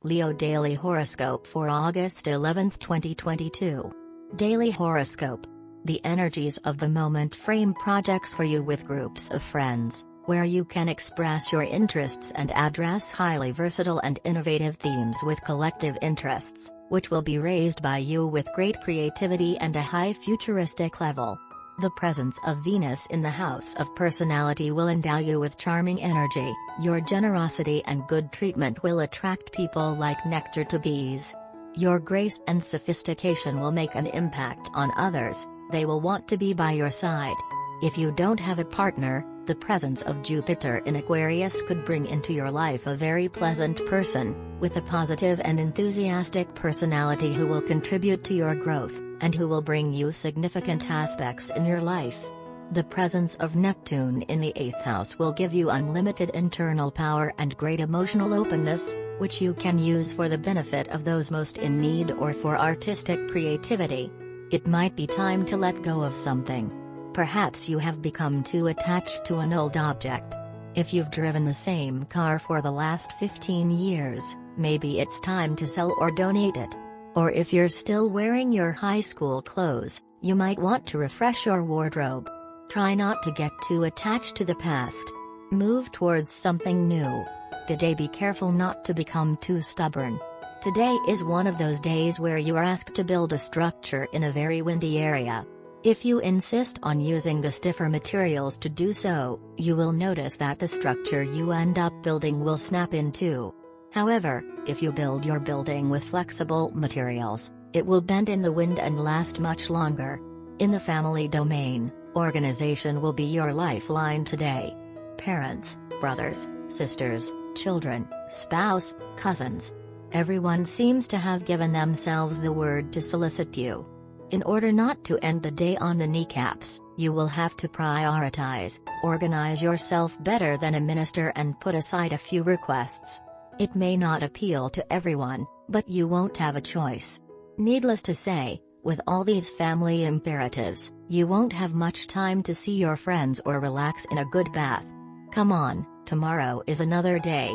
Leo Daily Horoscope for August 11, 2022. Daily Horoscope. The energies of the moment frame projects for you with groups of friends, where you can express your interests and address highly versatile and innovative themes with collective interests, which will be raised by you with great creativity and a high futuristic level. The presence of Venus in the house of personality will endow you with charming energy. Your generosity and good treatment will attract people like nectar to bees. Your grace and sophistication will make an impact on others, they will want to be by your side. If you don't have a partner, the presence of Jupiter in Aquarius could bring into your life a very pleasant person, with a positive and enthusiastic personality who will contribute to your growth, and who will bring you significant aspects in your life. The presence of Neptune in the 8th house will give you unlimited internal power and great emotional openness, which you can use for the benefit of those most in need or for artistic creativity. It might be time to let go of something. Perhaps you have become too attached to an old object. If you've driven the same car for the last 15 years, maybe it's time to sell or donate it. Or if you're still wearing your high school clothes, you might want to refresh your wardrobe. Try not to get too attached to the past. Move towards something new. Today be careful not to become too stubborn. Today is one of those days where you are asked to build a structure in a very windy area. If you insist on using the stiffer materials to do so, you will notice that the structure you end up building will snap in two. However, if you build your building with flexible materials, it will bend in the wind and last much longer. In the family domain, organization will be your lifeline today. Parents, brothers, sisters, children, spouse, cousins. Everyone seems to have given themselves the word to solicit you. In order not to end the day on the kneecaps, you will have to prioritize, organize yourself better than a minister and put aside a few requests. It may not appeal to everyone, but you won't have a choice. Needless to say, with all these family imperatives, you won't have much time to see your friends or relax in a good bath. Come on, tomorrow is another day.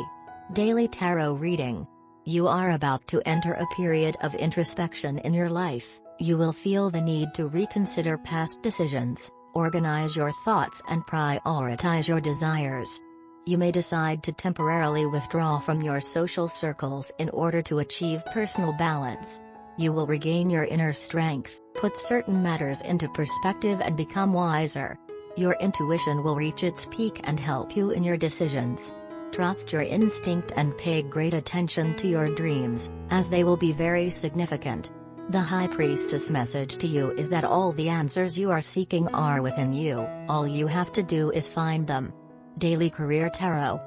Daily Tarot Reading. You are about to enter a period of introspection in your life. You will feel the need to reconsider past decisions, organize your thoughts and prioritize your desires. You may decide to temporarily withdraw from your social circles in order to achieve personal balance. You will regain your inner strength, put certain matters into perspective and become wiser. Your intuition will reach its peak and help you in your decisions. Trust your instinct and pay great attention to your dreams, as they will be very significant. The High Priestess message to you is that all the answers you are seeking are within you, all you have to do is find them. Daily Career Tarot.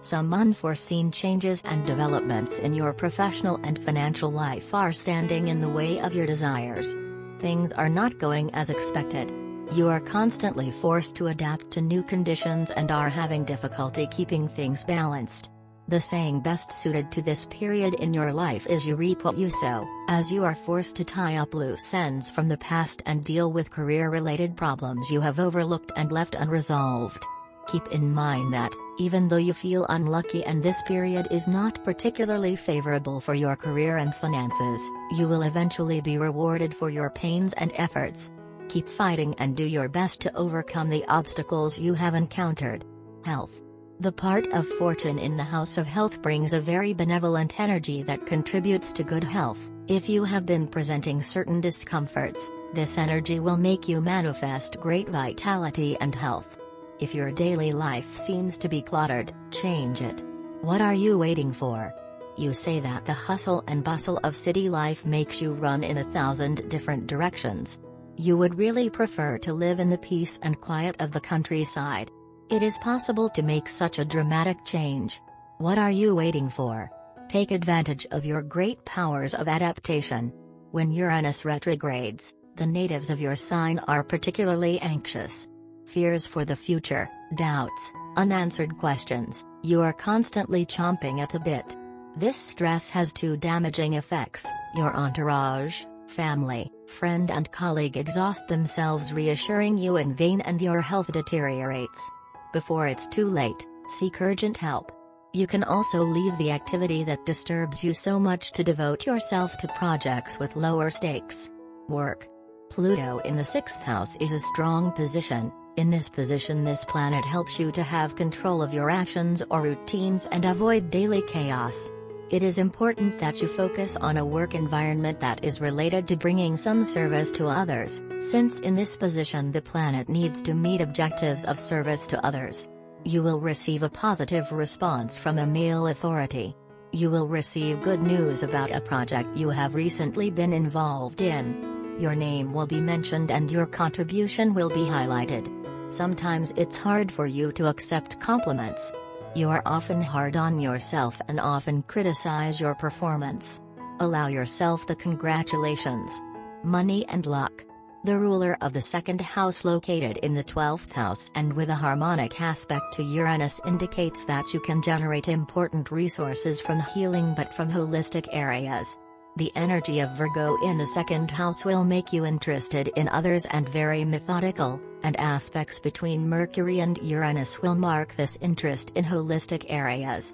Some unforeseen changes and developments in your professional and financial life are standing in the way of your desires. Things are not going as expected. You are constantly forced to adapt to new conditions and are having difficulty keeping things balanced. The saying best suited to this period in your life is you reap what you sow, as you are forced to tie up loose ends from the past and deal with career-related problems you have overlooked and left unresolved. Keep in mind that, even though you feel unlucky and this period is not particularly favorable for your career and finances, you will eventually be rewarded for your pains and efforts. Keep fighting and do your best to overcome the obstacles you have encountered. Health. The part of fortune in the house of health brings a very benevolent energy that contributes to good health. If you have been presenting certain discomforts, this energy will make you manifest great vitality and health. If your daily life seems to be cluttered, change it. What are you waiting for? You say that the hustle and bustle of city life makes you run in 1,000 different directions. You would really prefer to live in the peace and quiet of the countryside. It is possible to make such a dramatic change. What are you waiting for? Take advantage of your great powers of adaptation. When Uranus retrogrades, the natives of your sign are particularly anxious. Fears for the future, doubts, unanswered questions, you are constantly chomping at the bit. This stress has two damaging effects: your entourage, family, friend and colleague exhaust themselves reassuring you in vain and your health deteriorates. Before it's too late, seek urgent help. You can also leave the activity that disturbs you so much to devote yourself to projects with lower stakes. Work. Pluto in the 6th house is a strong position. In this position, this planet helps you to have control of your actions or routines and avoid daily chaos. It is important that you focus on a work environment that is related to bringing some service to others, since in this position the planet needs to meet objectives of service to others. You will receive a positive response from a male authority. You will receive good news about a project you have recently been involved in. Your name will be mentioned and your contribution will be highlighted. Sometimes it's hard for you to accept compliments. You are often hard on yourself and often criticize your performance. Allow yourself the congratulations. Money and luck. The ruler of the 2nd house located in the 12th house and with a harmonic aspect to Uranus indicates that you can generate important resources from healing but from holistic areas. The energy of Virgo in the 2nd house will make you interested in others and very methodical, and aspects between Mercury and Uranus will mark this interest in holistic areas.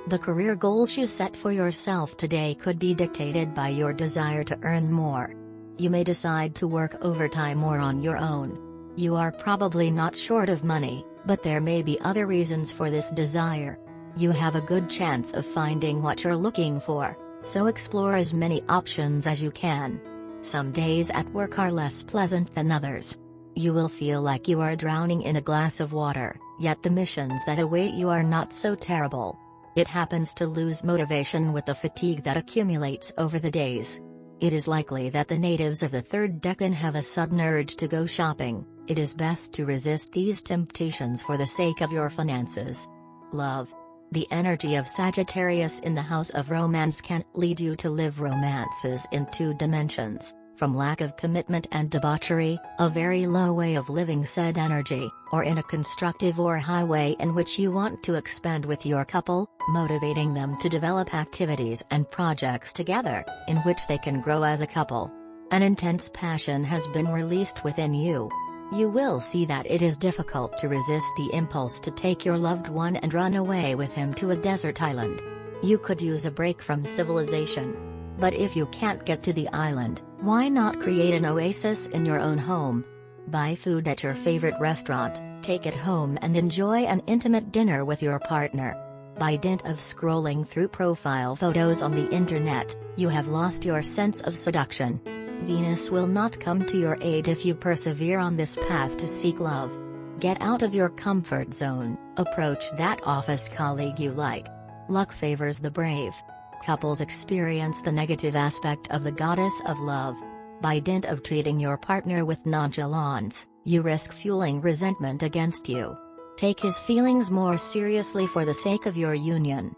The career goals you set for yourself today could be dictated by your desire to earn more. You may decide to work overtime or on your own. You are probably not short of money, but there may be other reasons for this desire. You have a good chance of finding what you're looking for, so explore as many options as you can. Some days at work are less pleasant than others. You will feel like you are drowning in a glass of water, yet the missions that await you are not so terrible. It happens to lose motivation with the fatigue that accumulates over the days. It is likely that the natives of the 3rd decan have a sudden urge to go shopping. It is best to resist these temptations for the sake of your finances. Love. The energy of Sagittarius in the house of romance can lead you to live romances in 2 dimensions, from lack of commitment and debauchery, a very low way of living said energy, or in a constructive or high way in which you want to expand with your couple, motivating them to develop activities and projects together, in which they can grow as a couple. An intense passion has been released within you. You will see that it is difficult to resist the impulse to take your loved one and run away with him to a desert island. You could use a break from civilization. But if you can't get to the island, why not create an oasis in your own home? Buy food at your favorite restaurant, take it home and enjoy an intimate dinner with your partner. By dint of scrolling through profile photos on the internet, you have lost your sense of seduction. Venus will not come to your aid if you persevere on this path to seek love. Get out of your comfort zone, approach that office colleague you like. Luck favors the brave. Couples experience the negative aspect of the goddess of love. By dint of treating your partner with nonchalance, you risk fueling resentment against you. Take his feelings more seriously for the sake of your union.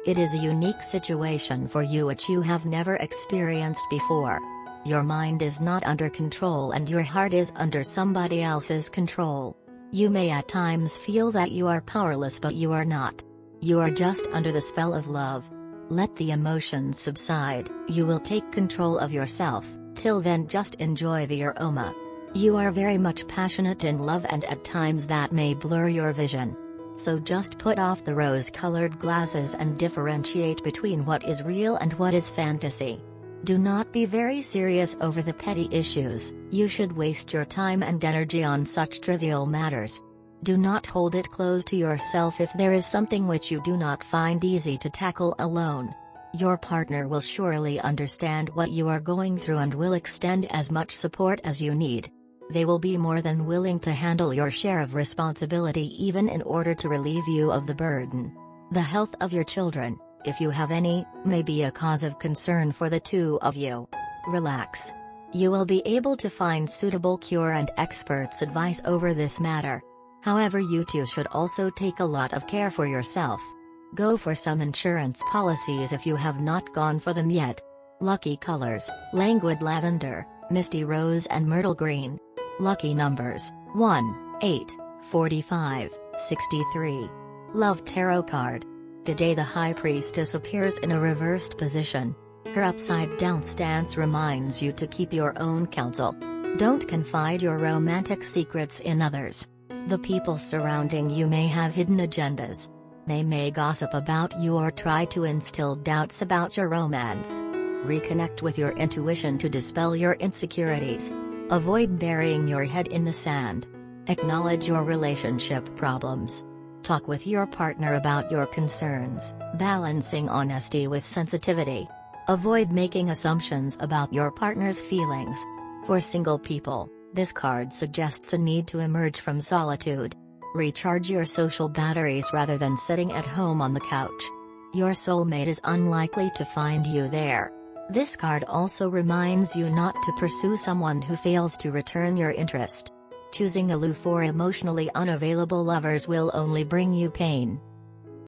It is a unique situation for you which you have never experienced before. Your mind is not under control and your heart is under somebody else's control. You may at times feel that you are powerless, but you are not. You are just under the spell of love. Let the emotions subside, you will take control of yourself. Till then, just enjoy the aroma. You are very much passionate in love and at times that may blur your vision. So just put off the rose-colored glasses and differentiate between what is real and what is fantasy. Do not be very serious over the petty issues. You should waste your time and energy on such trivial matters. Do not hold it close to yourself if there is something which you do not find easy to tackle alone. Your partner will surely understand what you are going through and will extend as much support as you need. They will be more than willing to handle your share of responsibility even in order to relieve you of the burden. The health of your children, if you have any, may be a cause of concern for the two of you. Relax. You will be able to find suitable cure and experts' advice over this matter. However, you too should also take a lot of care for yourself. Go for some insurance policies if you have not gone for them yet. Lucky colors: languid lavender, misty rose and myrtle green. Lucky numbers: 1, 8, 45, 63. Love tarot card. Today the High Priestess appears in a reversed position. Her upside-down stance reminds you to keep your own counsel. Don't confide your romantic secrets in others. The people surrounding you may have hidden agendas. They may gossip about you or try to instill doubts about your romance. Reconnect with your intuition to dispel your insecurities. Avoid burying your head in the sand. Acknowledge your relationship problems. Talk with your partner about your concerns, balancing honesty with sensitivity. Avoid making assumptions about your partner's feelings. For single people, this card suggests a need to emerge from solitude. Recharge your social batteries rather than sitting at home on the couch. Your soulmate is unlikely to find you there. This card also reminds you not to pursue someone who fails to return your interest. Choosing aloof or emotionally unavailable lovers will only bring you pain.